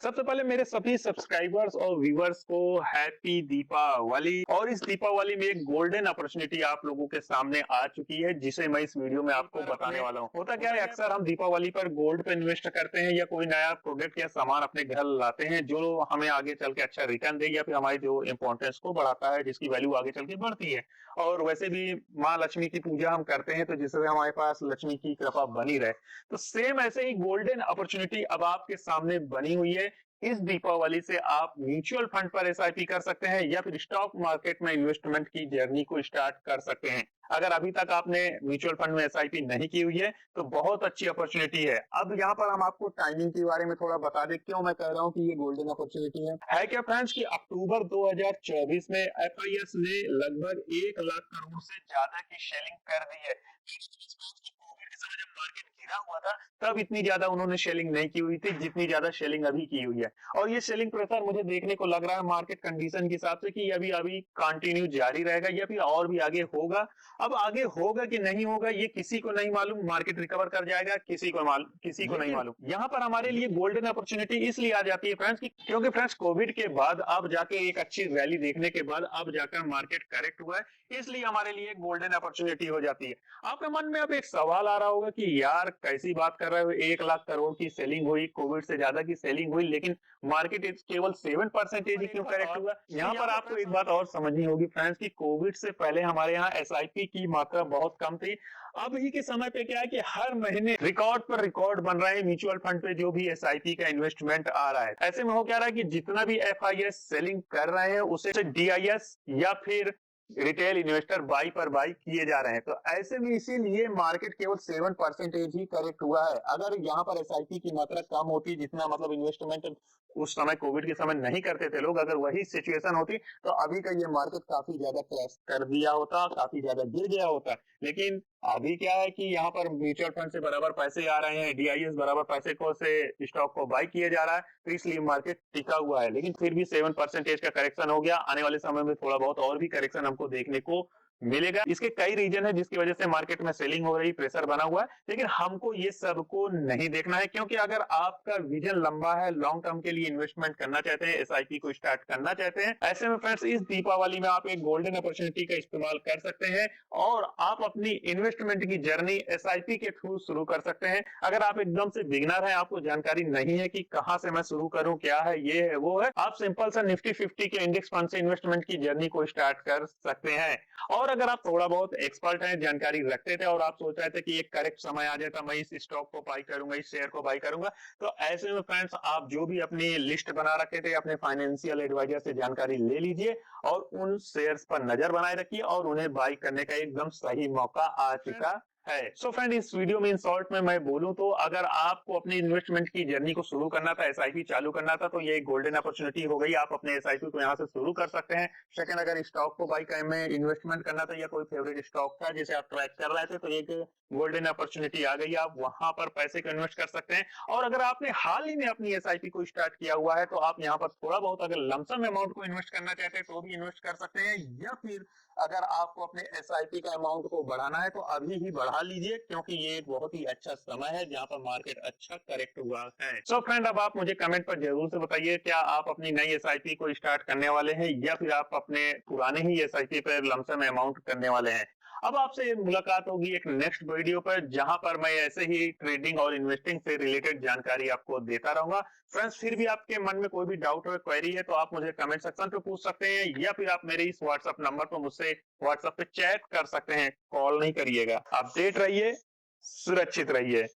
सबसे पहले मेरे सभी सब्सक्राइबर्स और व्यूअर्स को हैप्पी दीपावली। और इस दीपावली में एक गोल्डन अपॉर्चुनिटी आप लोगों के सामने आ चुकी है, जिसे मैं इस वीडियो में आपको बताने वाला हूँ। होता क्या है, अक्सर हम दीपावली पर गोल्ड पे इन्वेस्ट करते हैं या कोई नया प्रोडक्ट या सामान अपने घर लाते हैं जो हमें आगे चल के अच्छा रिटर्न दे या फिर हमारी जो इंपॉर्टेंस को बढ़ाता है, जिसकी वैल्यू आगे चल के बढ़ती है। और वैसे भी माँ लक्ष्मी की पूजा हम करते हैं तो जिससे हमारे पास लक्ष्मी की कृपा बनी रहे। तो सेम ऐसे ही गोल्डन अपॉर्चुनिटी अब आपके सामने बनी हुई है। इस दीपावली से आप म्यूचुअल फंड पर एसआईपी कर सकते हैं या फिर स्टॉक मार्केट में इन्वेस्टमेंट की जर्नी को स्टार्ट कर सकते हैं। अगर अभी तक आपने म्यूचुअल फंड में एसआईपी नहीं की हुई है तो बहुत अच्छी अपॉर्चुनिटी है। अब यहाँ पर हम आपको टाइमिंग के बारे में थोड़ा बता दें, क्यों मैं कह रहा हूँ कि ये गोल्डन अपॉर्चुनिटी है क्या फ्रेंड्स, कि अक्टूबर 2024 में एफआईएस ने लगभग 1 लाख करोड़ से ज्यादा की शेयरिंग कर दी है। कोविड के समय जब मार्केट गिरा हुआ था तब इतनी ज्यादा उन्होंने शेलिंग नहीं की हुई थी जितनी ज्यादा शेलिंग अभी की हुई है। और ये शेलिंग प्रेशर मुझे देखने को लग रहा है मार्केट कंडीशन के हिसाब से कि अभी अभी कंटिन्यू जारी रहेगा या फिर और भी आगे होगा। अब आगे होगा कि नहीं होगा ये किसी को नहीं मालूम, मार्केट रिकवर कर जाएगा किसी को नहीं मालूम। यहाँ पर हमारे लिए गोल्डन अपॉर्चुनिटी इसलिए आ जाती है फ्रेंड्स क्योंकि फ्रेंड्स कोविड के बाद अब जाके एक अच्छी रैली देखने के बाद अब जाकर मार्केट करेक्ट हुआ है, इसलिए हमारे लिए गोल्डन अपॉर्चुनिटी हो जाती है। आपके मन में अब एक सवाल आ रहा होगा कि यार कैसी बात कर रहे हो, 1 लाख करोड़ की सेलिंग हुई, कोविड से ज्यादा की सेलिंग हुई, लेकिन मार्केट केवल 7% ही क्यों करेक्ट हुआ। यहाँ पर आपको एक बात और समझनी होगी फ्रेंड्स कि कोविड से पहले हमारे यहाँ एसआईपी की मात्रा बहुत कम थी। अभी के समय पे क्या है कि हर महीने रिकॉर्ड पर रिकॉर्ड बन रहे हैं म्यूचुअल फंड पे जो भी एसआईपी का इन्वेस्टमेंट आ रहा है। ऐसे में हो क्या रहा है कि जितना भी एफआईएस सेलिंग कर रहे हैं उसे डीआईएस या फिर रिटेल इन्वेस्टर बाई पर बाई किए जा रहे हैं। तो ऐसे में इसीलिए मार्केट केवल 7% ही करेक्ट हुआ है। अगर यहाँ पर एसआईपी की मात्रा कम होती, जितना मतलब इन्वेस्टमेंट उस समय कोविड के समय नहीं करते थे लोग, अगर वही सिचुएशन होती तो अभी का ये मार्केट काफी ज्यादा क्रैश कर दिया होता, काफी ज्यादा गिर गया होता। लेकिन अभी क्या है कि यहाँ पर म्यूचुअल फंड से बराबर पैसे आ रहे हैं, डीआईएस बराबर पैसे को से स्टॉक को बाई किए जा रहा है, तो इसलिए मार्केट टिका हुआ है। लेकिन फिर भी 7% का करेक्शन हो गया, आने वाले समय में थोड़ा बहुत और भी करेक्शन हमको देखने को मिलेगा। इसके कई रीजन है जिसकी वजह से मार्केट में सेलिंग हो रही, प्रेशर बना हुआ है, लेकिन हमको ये सबको नहीं देखना है। क्योंकि अगर आपका विजन लंबा है, लॉन्ग टर्म के लिए इन्वेस्टमेंट करना चाहते हैं, एसआईपी को स्टार्ट करना चाहते हैं, ऐसे में फ्रेंड्स इस दीपावली में आप एक गोल्डन अपॉर्चुनिटी का इस्तेमाल कर सकते हैं और आप अपनी इन्वेस्टमेंट की जर्नी एसआईपी के थ्रू शुरू कर सकते हैं। अगर आप एकदम से बिगिनर हैं, आपको जानकारी नहीं है कि कहां से मैं शुरू करूं, क्या है, ये है, वो है, आप सिंपल सा निफ्टी 50 के इंडेक्स फंड से इन्वेस्टमेंट की जर्नी को स्टार्ट कर सकते हैं। और अगर आप थोड़ा बहुत एक्सपर्ट हैं, जानकारी रखते थे और आप सोच रहे थे कि एक करेक्ट समय आ जाता मैं इस स्टॉक को बाई करूंगा, इस शेयर को बाई करूंगा, तो ऐसे में फ्रेंड्स आप जो भी अपनी लिस्ट बना रखे थे अपने फाइनेंशियल एडवाइजर से जानकारी ले लीजिए और उन शेयर्स पर नजर बनाए रखिए और उन्हें बाई करने का एकदम सही मौका आ चुका है। सो फ्रेंड, इस वीडियो में इन शॉर्ट में मैं बोलूं तो अगर आपको अपनी इन्वेस्टमेंट की जर्नी को शुरू करना था, एसआईपी चालू करना था, तो ये एक गोल्डन अपॉर्चुनिटी हो गई। आप अपने एसआईपी को यहाँ से शुरू कर सकते हैं। सेकंड, अगर स्टॉक को बाई में इन्वेस्टमेंट करना था या कोई फेवरेट स्टॉक था जिसे आप ट्रैक कर रहे थे, तो एक गोल्डन अपॉर्चुनिटी आ गई, आप वहां पर पैसे को इन्वेस्ट कर सकते हैं। और अगर आपने हाल ही में अपनी एसआईपी को स्टार्ट किया हुआ है तो आप यहाँ पर थोड़ा बहुत अगर लमसम अमाउंट को इन्वेस्ट करना चाहते हैं तो भी इन्वेस्ट कर सकते हैं, या फिर अगर आपको अपने एसआईपी का अमाउंट को बढ़ाना है तो अभी ही बढ़ा लीजिए, क्योंकि ये एक बहुत ही अच्छा समय है जहां पर मार्केट अच्छा करेक्ट हुआ है। सो फ्रेंड, अब आप मुझे कमेंट पर जरूर से बताइए, क्या आप अपनी नई एसआईपी को स्टार्ट करने वाले हैं या फिर आप अपने पुराने ही एसआईपी पर लमसम अमाउंट करने वाले हैं। अब आपसे मुलाकात होगी एक नेक्स्ट वीडियो पर, जहां पर मैं ऐसे ही ट्रेडिंग और इन्वेस्टिंग से रिलेटेड जानकारी आपको देता रहूंगा। फ्रेंड्स, फिर भी आपके मन में कोई भी डाउट हो, क्वेरी है, तो आप मुझे कमेंट सेक्शन पे पूछ सकते हैं या फिर आप मेरे इस व्हाट्सएप नंबर पर मुझसे व्हाट्सएप पे चैट कर सकते हैं, कॉल नहीं करिएगा। अपडेट रहिए, सुरक्षित रहिए।